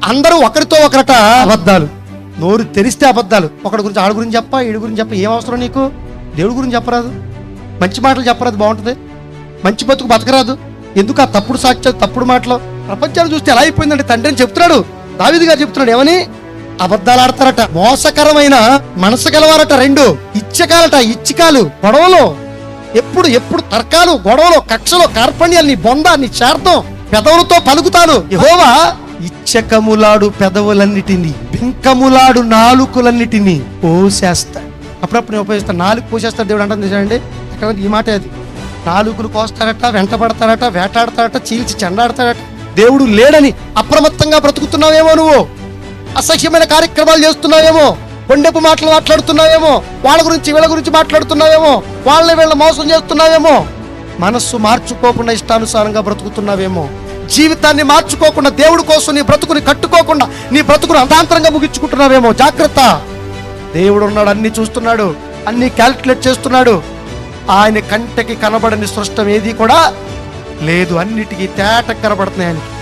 అందరూ ఒకరితో ఒకరట అబద్ధాలు. నోరు తెరిస్తే అబద్ధాలు. ఒకడి గురించి ఆడి గురించి చెప్ప, ఈడి గురించి చెప్ప. ఏం అవసరం నీకు? దేవుడి గురించి చెప్పరాదు? మంచి మాటలు చెప్పరాదు? బాగుంటుంది. మంచి బతుకు బతకరాదు? ఎందుకు ఆ తప్పుడు సాక్ష్యాలు, తప్పుడు మాటలు? ప్రపంచాన్ని చూస్తే ఎలా అయిపోయిందంటే తండ్రి అని చెప్తున్నాడు. దావీదు గారు చెప్తున్నాడు ఏమని? అబద్ధాలు ఆడతారట, మోసకరమైన మనసు గలవారట, రెండు ఇచ్చకాలట, ఇచ్చికాలు, గొడవలు, ఎప్పుడు ఎప్పుడు తర్కాలు, గొడవలు, కక్షలు, కార్పణ్యాలు, నీ బొంద, నీ శార్థం, పెదవులతో పలుకుతాను. యెహోవా ఇచ్చకములాడు పెదవులన్నిటినీ, బింకములాడు నాలుకలన్నిటినీ కోసేస్తాడు. అప్పుడప్పుడు ఉపయోగిస్తాడు. నాలుగు కోసేస్తాడు దేవుడు అంటుంది చూడండి. అక్కడ ఈ మాట అది. నాలుగులు కోస్తాడట, వెంటబడతాడట, వేటాడతాడట, చీల్చి చెండాడతాడట. దేవుడు లేడని అప్రమత్తంగా బ్రతుకుతున్నావేమో, నువ్వు అసహ్యమైన కార్యక్రమాలు చేస్తున్నావేమో, కొండెపు మాటలు మాట్లాడుతున్నావేమో, వాళ్ళ గురించి వీళ్ళ గురించి మాట్లాడుతున్నావేమో, వాళ్ళని వీళ్ళ మోసం చేస్తున్నావేమో, మనస్సు మార్చుకోకుండా ఇష్టానుసారంగా బ్రతుకుతున్నావేమో, జీవితాన్ని మార్చుకోకుండా దేవుడి కోసం నీ బ్రతుకుని కట్టుకోకుండా నీ బ్రతుకును అంతాంతరంగా ముగించుకుంటున్నావేమో. జాగ్రత్త. దేవుడు ఉన్నాడు, అన్ని చూస్తున్నాడు, అన్ని క్యాల్కులేట్ చేస్తున్నాడు. ఆయన కంటికి కనబడని సృష్టం ఏది కూడా లేదు. అన్నిటికీ తేట కనబడుతున్నాయి ఆయనకి.